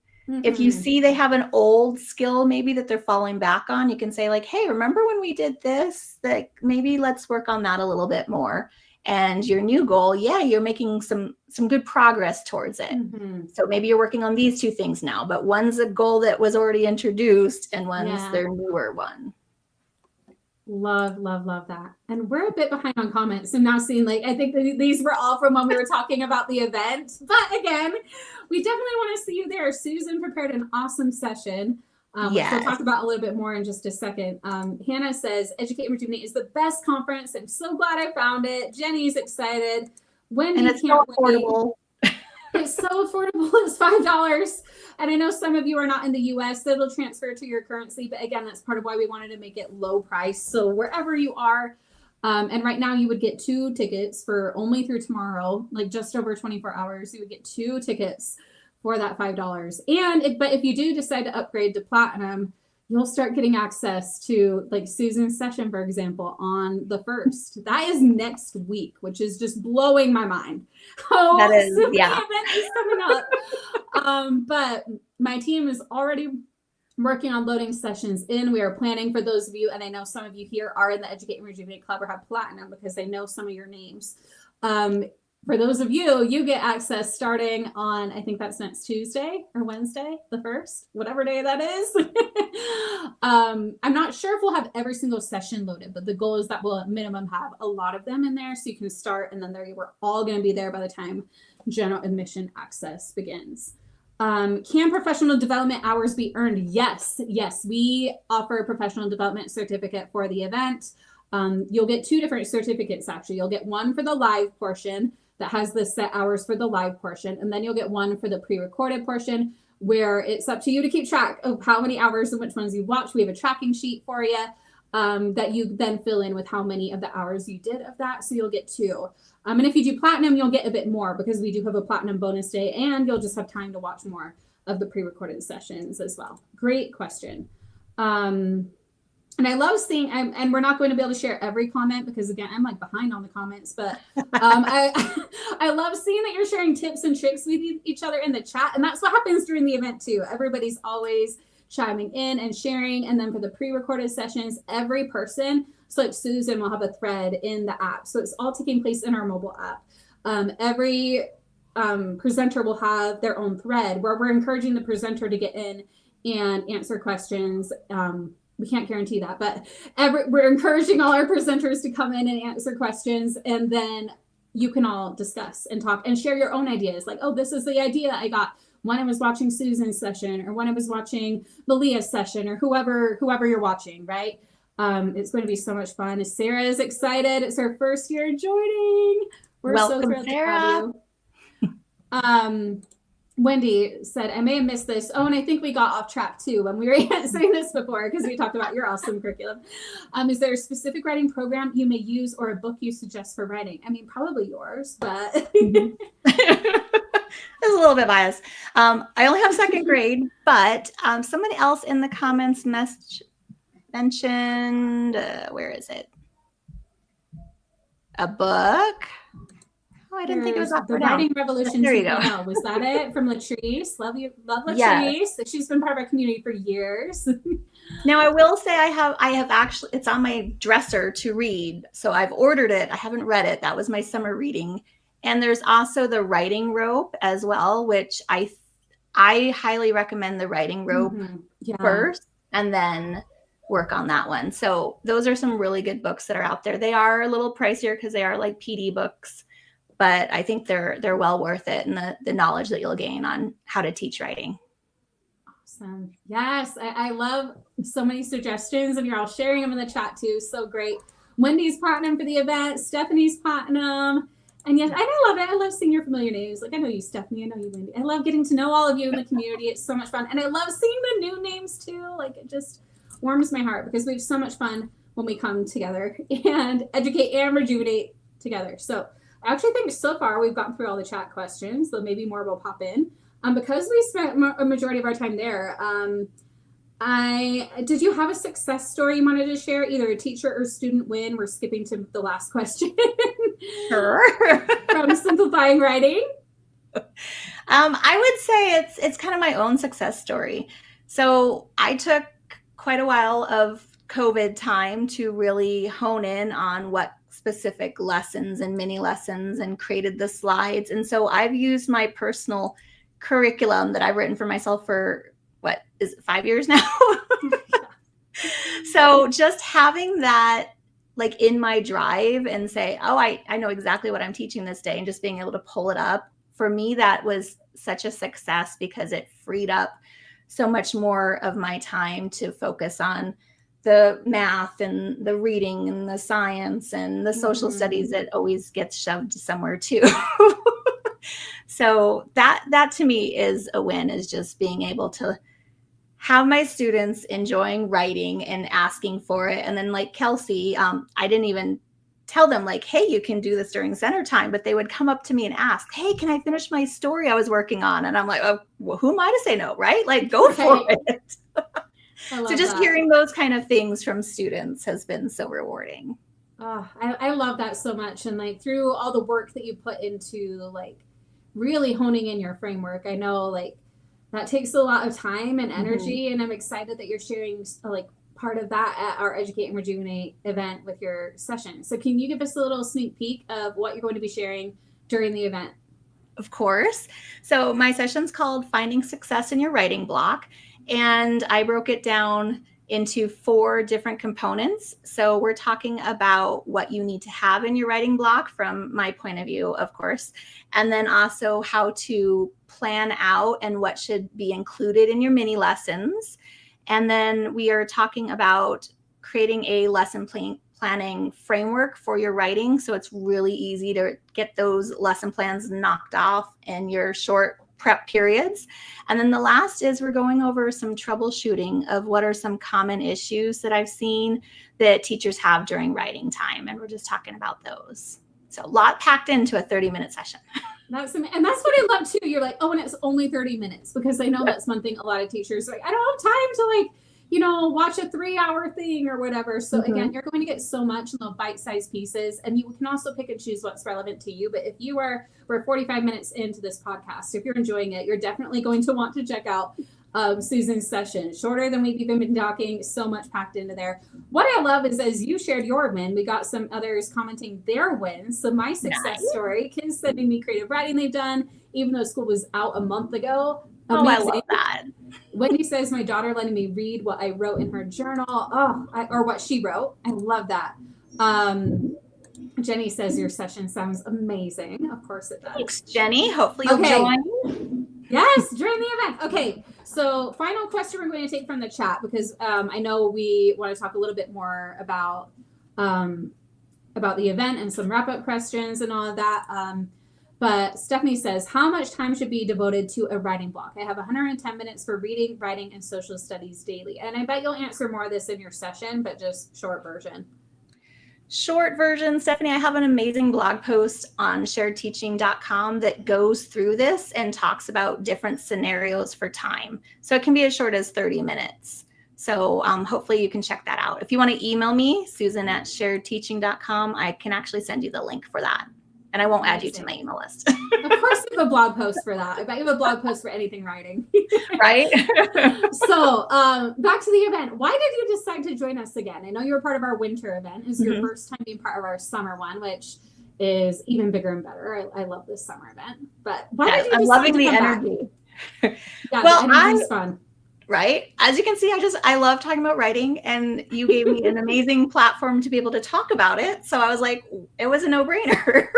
If you see they have an old skill maybe that they're falling back on, you can say like, hey, remember when we did this? Like maybe let's work on that a little bit more. And your new goal, you're making some good progress towards it. So maybe you're working on these two things now, but one's a goal that was already introduced and one's their newer one. Love that. And we're a bit behind on comments. I'm now seeing like, I think these were all from when we were talking about the event. But again, we definitely want to see you there. Susan prepared an awesome session, which we'll talk about a little bit more in just a second. Hannah says, Educate and Rejuvenate is the best conference. I'm so glad I found it. Jenny's excited. Wendy, and it's so affordable. It's so affordable. It's $5. And I know some of you are not in the US, so it'll transfer to your currency. But again, that's part of why we wanted to make it low price. So wherever you are, and right now you would get 2 tickets for only through tomorrow, like just over 24 hours, you would get 2 tickets for that $5. But if you do decide to upgrade to platinum, you'll start getting access to like Susan's session, for example, on the 1st. That is next week, which is just blowing my mind. Oh, that is, so event is coming up. But my team is already working on loading sessions in. We are planning for those of you, and I know some of you here are in the Educate and Rejuvenate Club or have platinum because I know some of your names. for those of you, you get access starting on, I think that's next Tuesday or Wednesday, the 1st, whatever day that is. I'm not sure if we'll have every single session loaded, but the goal is that we'll at minimum have a lot of them in there so you can start, and then we're all going to be there by the time general admission access begins. Can professional development hours be earned? Yes, we offer a professional development certificate for the event. You'll get 2 different certificates, actually. You'll get one for the live portion that has the set hours for the live portion, and then you'll get one for the pre-recorded portion where it's up to you to keep track of how many hours and which ones you watch. We have a tracking sheet for you that you then fill in with how many of the hours you did of that, so you'll get 2. And if you do platinum, you'll get a bit more because we do have a platinum bonus day, and you'll just have time to watch more of the pre-recorded sessions as well. Great question. And I love seeing, and we're not going to be able to share every comment because, again, I'm like behind on the comments, but I love seeing that you're sharing tips and tricks with each other in the chat. And that's what happens during the event too. Everybody's always chiming in and sharing. And then for the pre-recorded sessions, every person, so like Susan will have a thread in the app. So it's all taking place in our mobile app. Every presenter will have their own thread where we're encouraging the presenter to get in and answer questions. We can't guarantee that, but we're encouraging all our presenters to come in and answer questions, and then you can all discuss and talk and share your own ideas. Like, oh, this is the idea I got when I was watching Susan's session, or when I was watching Malia's session, or whoever you're watching, right? It's going to be so much fun. Sarah is excited. It's her first year joining. We're Welcome, so thrilled Sarah. to have you. Wendy said, I may have missed this. Oh, and I think we got off track too when we were answering this before because we talked about your awesome curriculum. Is there a specific writing program you may use or a book you suggest for writing? I mean, probably yours, but. It's a little bit biased. I only have 2nd grade, but somebody else in the comments mentioned, where is it? A book. Oh, I didn't think it was The Writing Revolution. There you go. Was that it? From Latrice. Love Latrice. Yes. She's been part of our community for years. Now I will say I have actually, it's on my dresser to read. So I've ordered it. I haven't read it. That was my summer reading. And there's also the Writing Rope as well, which I highly recommend the Writing Rope first and then work on that one. So those are some really good books that are out there. They are a little pricier because they are like PD books, but I think they're well worth it, and the knowledge that you'll gain on how to teach writing. Awesome. Yes, I love so many suggestions, and you're all sharing them in the chat too. So great. Wendy's platinum for the event. Stephanie's platinum. And yes, I love it. I love seeing your familiar names. Like, I know you, Stephanie. I know you, Wendy. I love getting to know all of you in the community. It's so much fun. And I love seeing the new names too. Like, it just warms my heart because we have so much fun when we come together and educate and rejuvenate together. So I actually think so far we've gotten through all the chat questions, though maybe more will pop in. Because we spent a majority of our time there, did you have a success story you wanted to share, either a teacher or student win? We're skipping to the last question. Sure. From Simplifying Writing. I would say it's kind of my own success story. So I took quite a while of COVID time to really hone in on what specific lessons and mini lessons and created the slides. And so I've used my personal curriculum that I've written for myself for, what is it, 5 years now? So just having that like in my drive and say, oh, I know exactly what I'm teaching this day, and just being able to pull it up, for me, that was such a success because it freed up so much more of my time to focus on the math and the reading and the science and the social studies that always gets shoved somewhere too. So that to me is a win, is just being able to have my students enjoying writing and asking for it. And then like Kelsey, I didn't even tell them like, hey, you can do this during center time, but they would come up to me and ask, hey, can I finish my story I was working on? And I'm like, oh, well, who am I to say no, right? Like, go for it. So just hearing those kind of things from students has been so rewarding. Oh, I love that so much. And like through all the work that you put into like really honing in your framework, I know like that takes a lot of time and energy. And I'm excited that you're sharing like part of that at our Educate and Rejuvenate event with your session. So can you give us a little sneak peek of what you're going to be sharing during the event? Of course. So my session's called Finding Success in Your Writing Block, and I broke it down into 4 different components. So we're talking about what you need to have in your writing block from my point of view, of course, and then also how to plan out and what should be included in your mini lessons. And then we are talking about creating a lesson planning framework for your writing. So it's really easy to get those lesson plans knocked off in your short prep periods. And then the last is we're going over some troubleshooting of what are some common issues that I've seen that teachers have during writing time. And we're just talking about those. So a lot packed into a 30-minute session. And that's what I love too. You're like, oh, and it's only 30 minutes, because I know that's one thing a lot of teachers are like, I don't have time to like, you know, watch a 3-hour thing or whatever. So again, you're going to get so much in little bite-sized pieces, and you can also pick and choose what's relevant to you. But if we're 45 minutes into this podcast, if you're enjoying it, you're definitely going to want to check out Susan's session. Shorter than we've even been talking, so much packed into there. What I love is, as you shared your win, we got some others commenting their wins. So my success story, kids sending me creative writing they've done, even though school was out a month ago. Oh, I love that. Wendy says, my daughter letting me read what I wrote in her journal. Or what she wrote. I love that. Jenny says, your session sounds amazing. Of course it does. Thanks, Jenny. Hopefully you'll join. Yes, during the event. Okay, so final question we're going to take from the chat, because I know we want to talk a little bit more about the event and some wrap-up questions and all of that. But Stephanie says, how much time should be devoted to a writing block? I have 110 minutes for reading, writing, and social studies daily. And I bet you'll answer more of this in your session, but just short version. Short version, Stephanie, I have an amazing blog post on sharedteaching.com that goes through this and talks about different scenarios for time. So it can be as short as 30 minutes. So hopefully you can check that out. If you want to email me, Susan@sharedteaching.com, I can actually send you the link for that. And I won't add you to my email list. Of course you have a blog post for that. I bet you have a blog post for anything writing. Right? So back to the event. Why did you decide to join us again? I know you were part of our winter event. This is your first time being part of our summer one, which is even bigger and better. I love this summer event. But why did you decide loving to the come energy. Yeah, well, the energy's fun. Right? As you can see, I love talking about writing, and you gave me an amazing platform to be able to talk about it. So I was like, it was a no-brainer.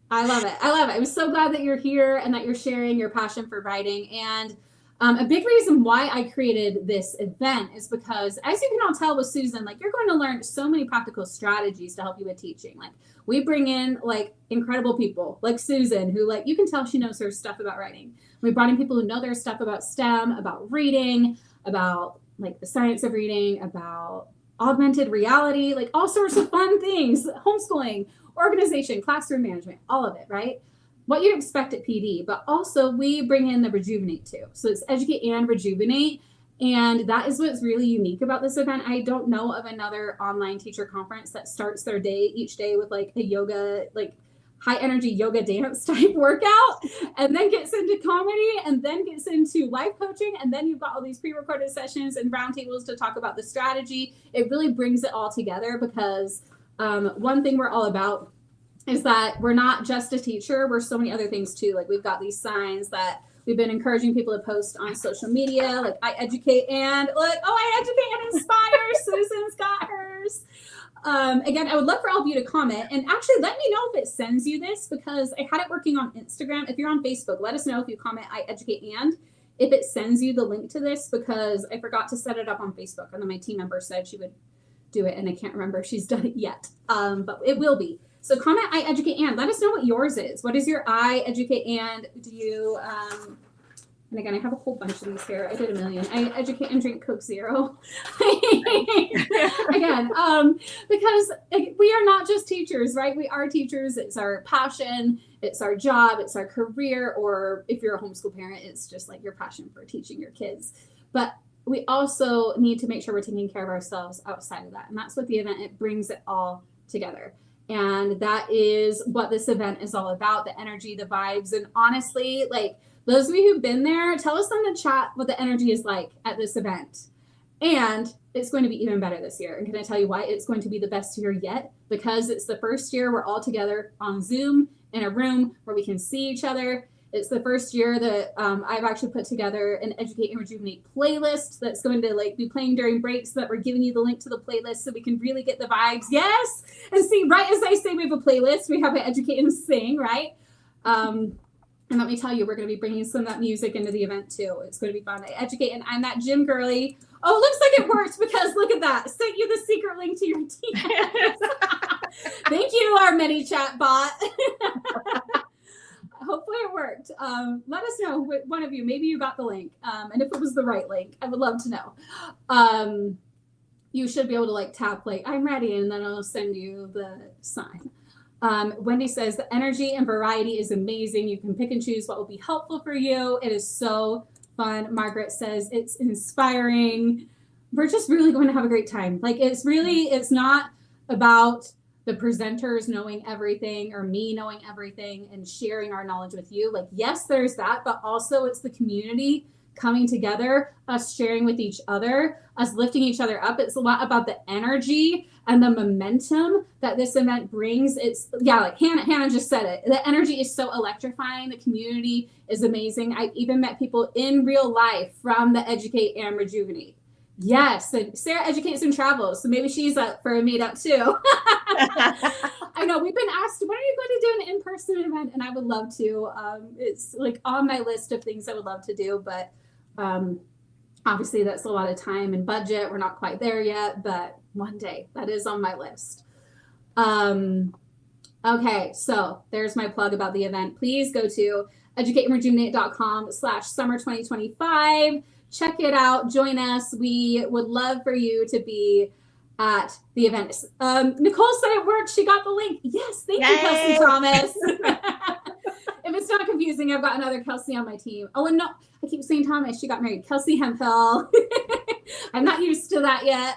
I love it. I'm so glad that you're here and that you're sharing your passion for writing. And a big reason why I created this event is because, as you can all tell with Susan, like, you're going to learn so many practical strategies to help you with teaching. Like, we bring in like incredible people like Susan, who, like, you can tell she knows her stuff about writing. We brought in people who know their stuff about STEM, about reading, about like the science of reading, about augmented reality, like all sorts of fun things, homeschooling, organization, classroom management, all of it, right? What you'd expect at PD, but also we bring in the Rejuvenate too. So it's Educate and Rejuvenate. And that is what's really unique about this event. I don't know of another online teacher conference that starts their day each day with like a yoga, like high energy yoga dance type workout, and then gets into comedy, and then gets into life coaching. And then you've got all these pre-recorded sessions and roundtables to talk about the strategy. It really brings it all together, because one thing we're all about is that we're not just a teacher, we're so many other things too. Like, we've got these signs that we've been encouraging people to post on social media, like I educate and like, I educate and inspire. Susan's got hers. Again, I would love for all of you to comment, and actually let me know if it sends you this, because I had it working on Instagram. If you're on Facebook, let us know if you comment I educate and if it sends you the link to this, because I forgot to set it up on Facebook, and then my team member said she would do it, and I can't remember if she's done it yet, but it will be. So comment I educate and let us know what yours is. What is your I educate and? Do you and again, I have a whole bunch of these here. I did a million. I educate and drink Coke Zero. Again, because we are not just teachers, right? We are teachers. It's our passion. It's our job. It's our career. Or if you're a homeschool parent, it's just like your passion for teaching your kids. But we also need to make sure we're taking care of ourselves outside of that. And that's what the event, it brings it all together. And that is what this event is all about, the energy, the vibes. And honestly, like, those of you who've been there, tell us in the chat what the energy is like at this event. And it's going to be even better this year. And can I tell you why? It's going to be the best year yet, because it's the first year we're all together on Zoom in a room where we can see each other. It's the first year that I've actually put together an Educate and Rejuvenate playlist that's going to like be playing during breaks, so that we're giving you the link to the playlist so we can really get the vibes. Yes. And see, right as I say we have a playlist, we have an Educate and Sing, right? And let me tell you, we're going to be bringing some of that music into the event too. It's going to be fun. I educate, and I'm that gym girly. Oh, looks like it worked, because look at that. Sent you the secret link to your team. Thank you, our mini chat bot. Hopefully it worked. Let us know, one of you, maybe you got the link. And if it was the right link, I would love to know. You should be able to like tap like, I'm ready, and then I'll send you the sign. Wendy says the energy and variety is amazing. You can pick and choose what will be helpful for you. It is so fun. Margaret says it's inspiring. We're just really going to have a great time. Like it's not about the presenters knowing everything or me knowing everything and sharing our knowledge with you. Like, yes, there's that, but also it's the community coming together, us sharing with each other, us lifting each other up. It's a lot about the energy and the momentum that this event brings. It's like Hannah just said it. The energy is so electrifying. The community is amazing. I've even met people in real life from the Educate and Rejuvenate. Yes, and Sarah educates and travels, so maybe she's up for a meetup too. I know we've been asked, when are you going to do an in-person event? And I would love to. It's like on my list of things I would love to do, but obviously that's a lot of time and budget. We're not quite there yet, but one day that is on my list. Okay, so there's my plug about the event. Please go to educateandrejuvenate.com/summer2025. Check it out. Join us. We would love for you to be at the event. Nicole said it worked. She got the link. Yes, thank you, Kelsey Thomas. If it's not confusing, I've got another Kelsey on my team. Oh, and no, I keep saying Thomas. She got married. Kelsey Hempel. I'm not used to that yet.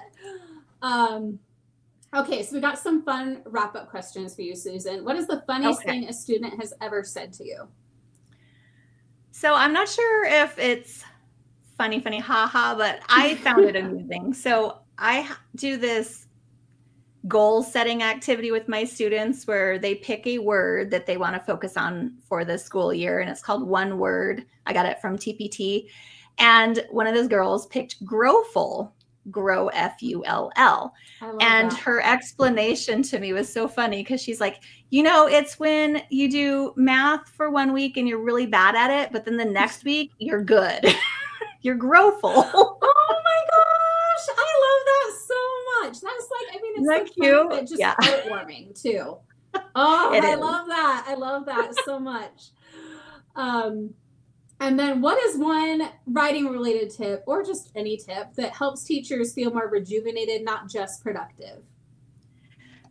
Okay, so we got some fun wrap-up questions for you, Susan. What is the funniest thing a student has ever said to you? So I'm not sure if it's funny, haha, but I found it amusing. So I do this goal setting activity with my students where they pick a word that they want to focus on for the school year. And it's called One Word. I got it from TPT. And one of those girls picked growful, grow F-U-L-L. And her explanation to me was so funny, because she's like, it's when you do math for 1 week and you're really bad at it, but then the next week you're good. You're growful. Oh my gosh. I love that so much. That's like, it's like so cute, but just heartwarming too. Oh, I love that. I love that so much. And then what is one writing related tip, or just any tip, that helps teachers feel more rejuvenated, not just productive?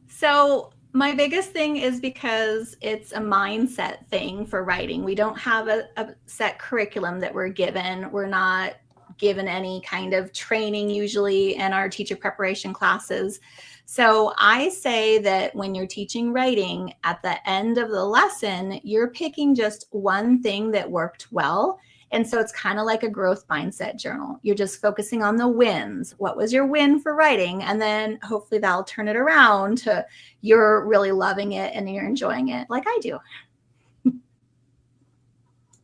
So my biggest thing is, because it's a mindset thing for writing. We don't have a set curriculum that we're given. We're not given any kind of training usually in our teacher preparation classes. So I say that when you're teaching writing, at the end of the lesson, you're picking just one thing that worked well. And so it's kind of like a growth mindset journal. You're just focusing on the wins. What was your win for writing? And then hopefully that'll turn it around to you're really loving it and you're enjoying it like I do.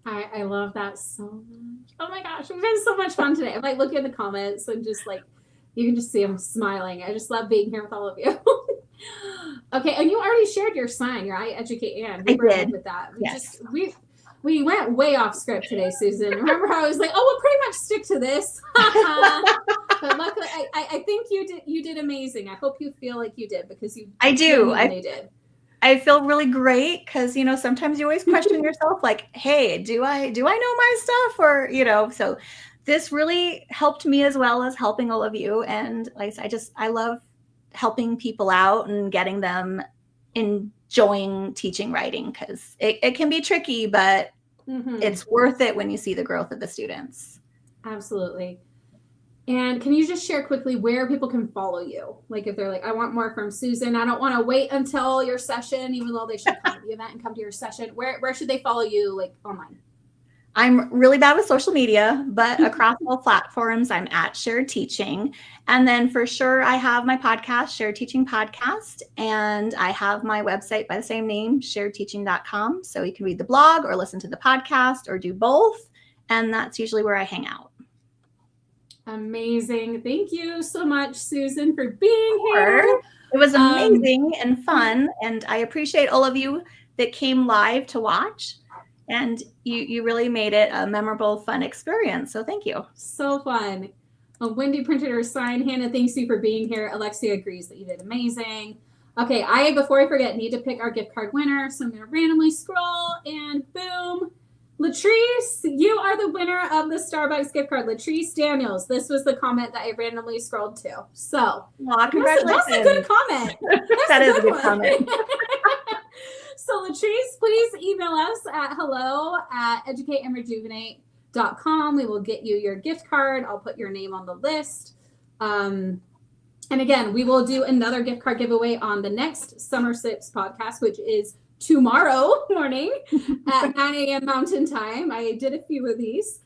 I love that so much. Oh my gosh, we've had so much fun today. I'm like looking at the comments and just like, you can just see them smiling. I just love being here with all of you. Okay, and you already shared your sign, your I Educate and. We were good with that. We went way off script today, Susan. Remember how I was like, oh, we'll pretty much stick to this. But luckily, I think you did amazing. I hope you feel like you did, because you did. I feel really great, because sometimes you always question yourself, like, hey, do I know my stuff, or so this really helped me as well as helping all of you. And like I love helping people out and getting them enjoying teaching writing, because it can be tricky, but it's worth it when you see the growth of the students. Absolutely. And can you just share quickly where people can follow you? Like if they're like, I want more from Susan, I don't want to wait until your session, even though they should come to the event and come to your session. Where should they follow you, like online? I'm really bad with social media, but across all platforms, I'm at Shared Teaching. And then for sure, I have my podcast, Shared Teaching Podcast, and I have my website by the same name, sharedteaching.com. So you can read the blog or listen to the podcast or do both. And that's usually where I hang out. Amazing. Thank you so much, Susan, for being here. It was amazing and fun. And I appreciate all of you that came live to watch. And you really made it a memorable, fun experience. So thank you. So fun. Wendy printed her sign. Hannah, thanks you for being here. Alexia agrees that you did amazing. Okay, before I forget, need to pick our gift card winner. So I'm going to randomly scroll and boom. Latrice, you are the winner of the Starbucks gift card. Latrice Daniels. This was the comment that I randomly scrolled to. So congratulations. That's a good comment. That is a good comment. So Latrice, please email us at hello@educateandrejuvenate.com. We will get you your gift card. I'll put your name on the list. And again, we will do another gift card giveaway on the next Summer Sips podcast, which is tomorrow morning at 9 a.m. Mountain Time. I did a few of these.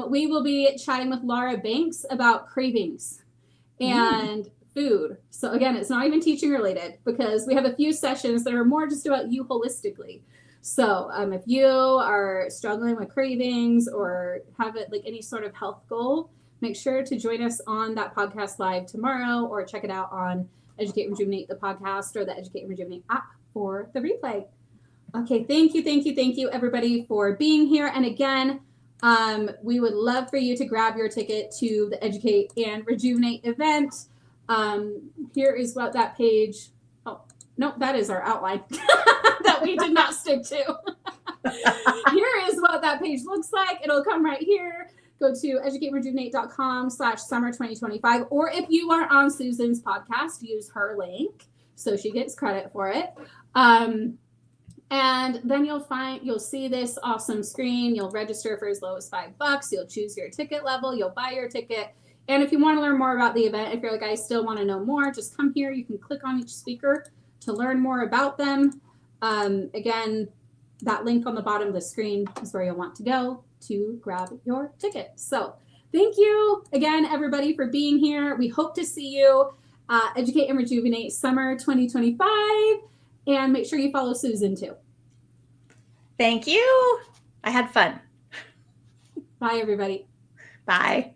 We will be chatting with Laura Banks about cravings and food. So again, it's not even teaching related because we have a few sessions that are more just about you holistically. So if you are struggling with cravings or have it like any sort of health goal, make sure to join us on that podcast live tomorrow or check it out on Educate Rejuvenate, the podcast, or the Educate Rejuvenate app for the replay. Okay, thank you, everybody, for being here. And again, we would love for you to grab your ticket to the Educate and Rejuvenate event. Here is what that page, that is our outline that we did not stick to. Here is what that page looks like. It'll come right here. Go to educaterejuvenate.com/summer 2025. Or if you are on Susan's podcast, use her link so she gets credit for it. And then you'll see this awesome screen. You'll register for as low as $5. You'll choose your ticket level. You'll buy your ticket. And if you want to learn more about the event, if you're like, I still want to know more, just come here. You can click on each speaker to learn more about them. Again, that link on the bottom of the screen is where you'll want to go to grab your ticket. So thank you again, everybody, for being here. We hope to see you Educate and Rejuvenate Summer 2025. And make sure you follow Susan too. Thank you. I had fun. Bye, everybody. Bye.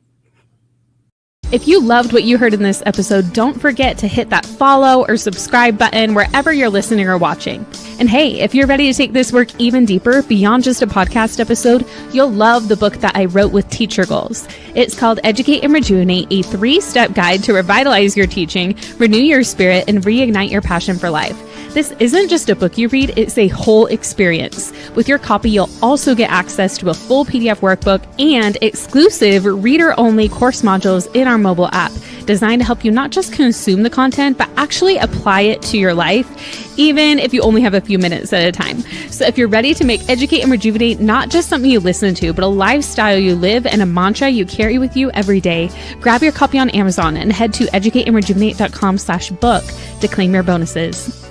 If you loved what you heard in this episode, don't forget to hit that follow or subscribe button wherever you're listening or watching. And hey, if you're ready to take this work even deeper beyond just a podcast episode, you'll love the book that I wrote with teacher goals. It's called Educate and Rejuvenate, a 3-step guide to revitalize your teaching, renew your spirit, and reignite your passion for life. This isn't just a book you read, it's a whole experience. With your copy, you'll also get access to a full PDF workbook and exclusive reader-only course modules in our mobile app, designed to help you not just consume the content, but actually apply it to your life, even if you only have a few minutes at a time. So if you're ready to make Educate and Rejuvenate not just something you listen to, but a lifestyle you live and a mantra you carry with you every day, grab your copy on Amazon and head to educateandrejuvenate.com/book to claim your bonuses.